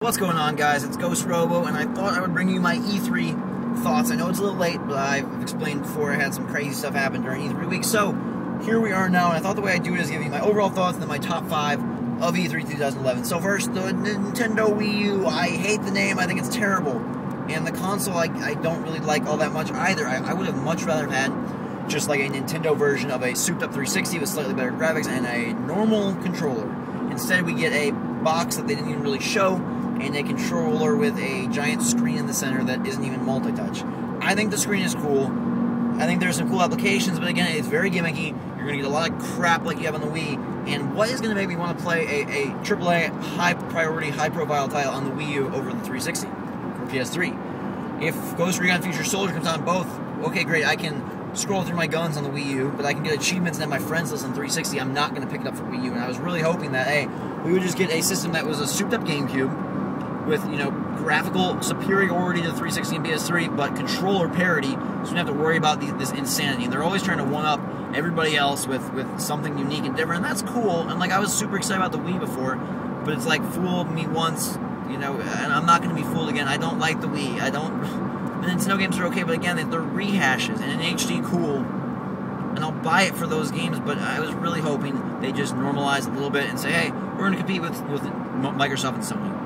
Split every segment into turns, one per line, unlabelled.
What's going on, guys? It's Ghostrobo, and I thought I would bring you my E3 thoughts. I know it's a little late, but I've explained before I had some crazy stuff happen during E3 week. So, here we are now, and I thought the way I'd do it is give you my overall thoughts and then my top 5 of E3 2011. So first, the Nintendo Wii U. I hate the name. I think it's terrible. And the console, I don't really like all that much either. I would have much rather had just like a Nintendo version of a souped-up 360 with slightly better graphics and a normal controller. Instead, we get a box that they didn't even really show, and a controller with a giant screen in the center that isn't even multi-touch. I think the screen is cool. I think there's some cool applications, but again, it's very gimmicky. You're going to get a lot of crap like you have on the Wii, and what is going to make me want to play a AAA, high-priority, high-profile title on the Wii U over the 360 or PS3? If Ghost Recon Future Soldier comes on both, okay, great, I can scroll through my guns on the Wii U, but I can get achievements and have my friends list on 360. I'm not going to pick it up for Wii U, and I was really hoping that, hey, we would just get a system that was a souped-up GameCube, with, you know, graphical superiority to 360 and PS3, but controller parity, so you don't have to worry about this insanity. And they're always trying to one-up everybody else with something unique and different, and that's cool. And, like, I was super excited about the Wii before, but it's like, fooled me once, you know, and I'm not going to be fooled again. I don't like the Wii. The Nintendo games are okay, but again, they're rehashes, and in HD, cool. And I'll buy it for those games, but I was really hoping they just normalize a little bit and say, hey, we're going to compete with Microsoft and Sony.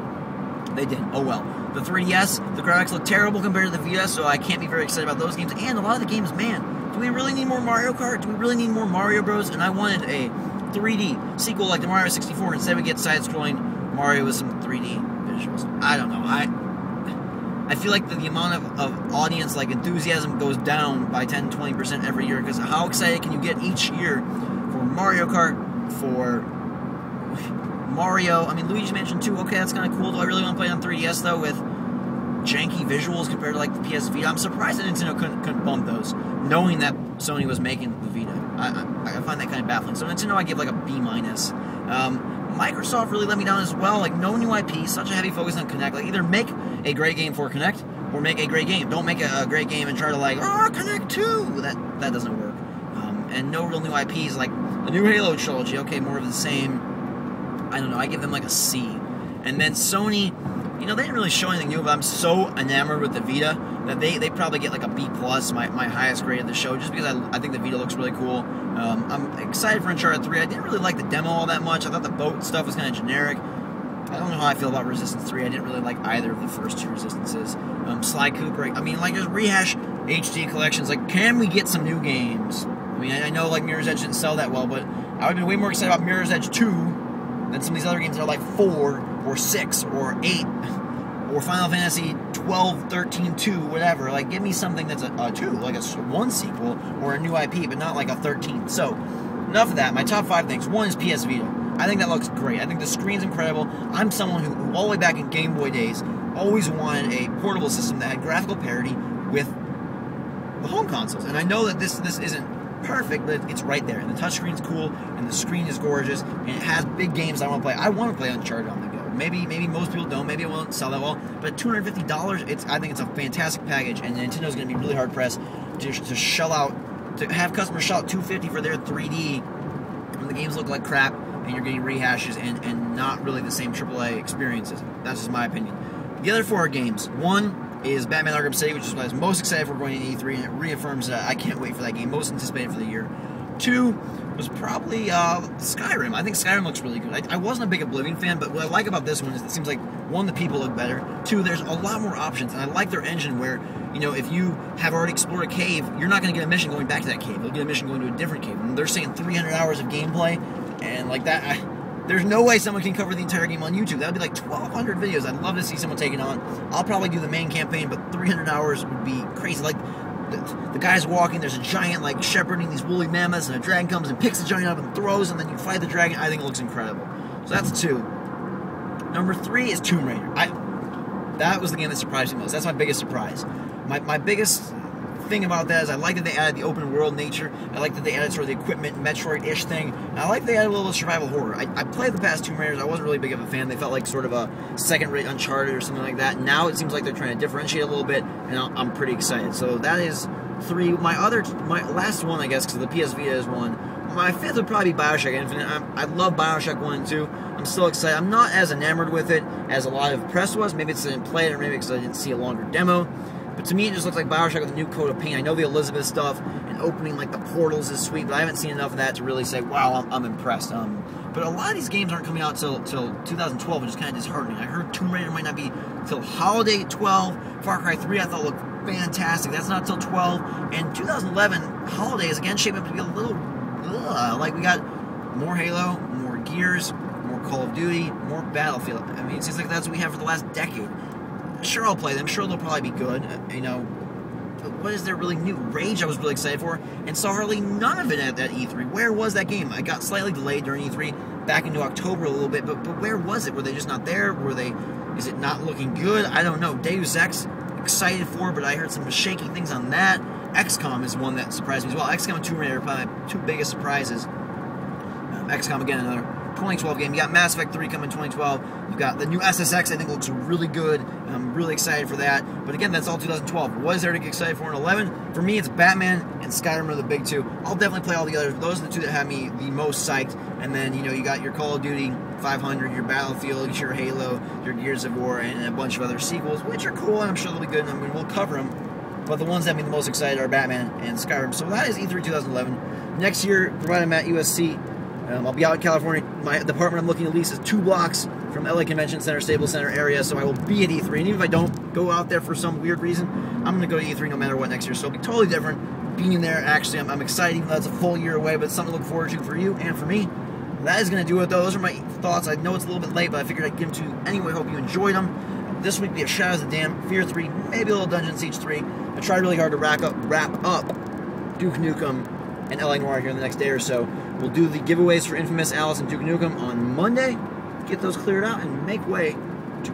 They did. Oh well. The 3DS, the graphics look terrible compared to the Vita, so I can't be very excited about those games. And a lot of the games, man, do we really need more Mario Kart? Do we really need more Mario Bros? And I wanted a 3D sequel like the Mario 64. Instead, we get side-scrolling Mario with some 3D visuals. I don't know. I feel like the amount of audience, like, enthusiasm goes down by 10-20% every year, because how excited can you get each year for Mario Kart, for Mario? I mean, Luigi's Mansion 2, okay, that's kind of cool. Do I really want to play it on 3DS, though, with janky visuals compared to, like, the PS Vita? I'm surprised that Nintendo couldn't bump those, knowing that Sony was making the Vita. I find that kind of baffling. So Nintendo, I give, like, a B-. Microsoft really let me down as well. Like, no new IP, such a heavy focus on Kinect. Like, either make a great game for Kinect, or make a great game. Don't make a great game and try to, like, Kinect 2! That doesn't work. And no real new IPs, like the new Halo trilogy, okay, more of the same. I don't know, I give them like a C. And then Sony, you know, they didn't really show anything new, but I'm so enamored with the Vita that they probably get like a B+, my highest grade of the show, just because I think the Vita looks really cool. I'm excited for Uncharted 3. I didn't really like the demo all that much. I thought the boat stuff was kind of generic. I don't know how I feel about Resistance 3. I didn't really like either of the first two Resistances. Sly Cooper, I mean, like, just rehash HD collections. Like, can we get some new games? I mean, I know, like, Mirror's Edge didn't sell that well, but I would have been way more excited about Mirror's Edge 2 than some of these other games that are like 4 or 6 or 8 or Final Fantasy 12, 13, 2, whatever. Like, give me something that's a 2, like a 1 sequel or a new IP, but not like a 13. So, enough of that. My top 5 things. 1 is PS Vita. I think that looks great. I think the screen's incredible. I'm someone who, all the way back in Game Boy days, always wanted a portable system that had graphical parity with the home consoles. And I know that this isn't perfect, but it's right there. And the touchscreen's cool, and the screen is gorgeous, and it has big games I want to play. I want to play Uncharted on the go. Maybe most people don't. Maybe it won't sell that well. But $250, I think it's a fantastic package, and Nintendo's going to be really hard pressed to shell out, to have customers shell out $250 for their 3D when the games look like crap, and you're getting rehashes and not really the same AAA experiences. That's just my opinion. The other 4 games. 1 is Batman Arkham City, which is what I was most excited for going into E3, and it reaffirms that I can't wait for that game. Most anticipated for the year. 2 was probably Skyrim. I think Skyrim looks really good. I wasn't a big Oblivion fan, but what I like about this one is it seems like, 1, the people look better. 2, there's a lot more options, and I like their engine where, you know, if you have already explored a cave, you're not going to get a mission going back to that cave. You'll get a mission going to a different cave. And they're saying 300 hours of gameplay, and like that, there's no way someone can cover the entire game on YouTube. That would be like 1,200 videos. I'd love to see someone take it on. I'll probably do the main campaign, but 300 hours would be crazy. Like, the guy's walking, there's a giant, like, shepherding these woolly mammoths, and a dragon comes and picks the giant up and throws, and then you fight the dragon. I think it looks incredible. So that's 2. Number 3 is Tomb Raider. That was the game that surprised me most. That's my biggest surprise. My biggest thing about that is I like that they added the open world nature. I like that they added sort of the equipment Metroid-ish thing. And I like that they added a little survival horror. I played the past Tomb Raiders. I wasn't really big of a fan. They felt like sort of a second-rate Uncharted or something like that. Now it seems like they're trying to differentiate a little bit, and I'm pretty excited. So that is 3. My last one, I guess, because the PS Vita is 1, My fifth would probably be Bioshock Infinite. I love Bioshock 1 and 2. I'm still excited. I'm not as enamored with it as a lot of press was. Maybe it's I didn't play it, or maybe because I didn't see a longer demo. But to me, it just looks like Bioshock with a new coat of paint. I know the Elizabeth stuff and opening like the portals is sweet, but I haven't seen enough of that to really say, wow, I'm impressed. But a lot of these games aren't coming out till 2012, which is kind of disheartening. I heard Tomb Raider might not be till holiday 12. Far Cry 3 I thought looked fantastic. That's not till 12. And 2011 holiday is again shaping up to be a little like we got more Halo, more Gears, more Call of Duty, more Battlefield. I mean, it seems like that's what we have for the last decade. Sure, I'll play them. Sure, they'll probably be good. You know, but what is there really new? Rage I was really excited for, and saw hardly none of it at E3. Where was that game? I got slightly delayed during E3, back into October a little bit, but where was it? Were they just not there? Is it not looking good? I don't know. Deus Ex, excited for, but I heard some shaky things on that. XCOM is one that surprised me as well. XCOM and Tomb Raider are probably my two biggest surprises. XCOM, again, another 2012 game. You got Mass Effect 3 coming 2012. You've got the new SSX, I think looks really good. I'm really excited for that. But again, that's all 2012. What is there to get excited for in 11? For me, it's Batman and Skyrim are the big two. I'll definitely play all the others. Those are the two that have me the most psyched. And then, you know, you got your Call of Duty 500, your Battlefield, your Halo, your Gears of War, and a bunch of other sequels, which are cool, and I'm sure they'll be good, and I mean, we'll cover them. But the ones that have me the most excited are Batman and Skyrim. So that is E3 2011. Next year, provided I'm at USC, I'll be out in California. My department I'm looking to lease is 2 blocks from LA Convention Center, Staples Center area, so I will be at E3. And even if I don't go out there for some weird reason, I'm going to go to E3 no matter what next year. So it'll be totally different being there. Actually, I'm excited, even though it's a full year away, but it's something to look forward to for you and for me. That is going to do it, though. Those are my thoughts. I know it's a little bit late, but I figured I'd give them to you anyway. Hope you enjoyed them. This week be a Shadows of the Dam, Fear 3, maybe a little Dungeon Siege 3. I tried really hard to wrap up Duke Nukem and LA Noire here in the next day or so. We'll do the giveaways for Infamous, Alice, and Duke Nukem on Monday. Get those cleared out and make way to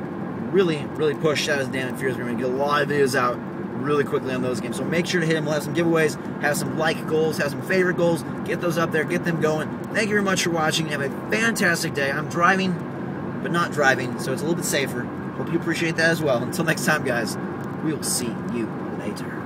really, really push Shadows of the Dam and Fear 3. We're going to get a lot of videos out really quickly on those games. So make sure to hit them. We'll have some giveaways, have some like goals, have some favorite goals. Get those up there, get them going. Thank you very much for watching. Have a fantastic day. I'm driving, but not driving, so it's a little bit safer. Hope you appreciate that as well. Until next time, guys, we will see you later.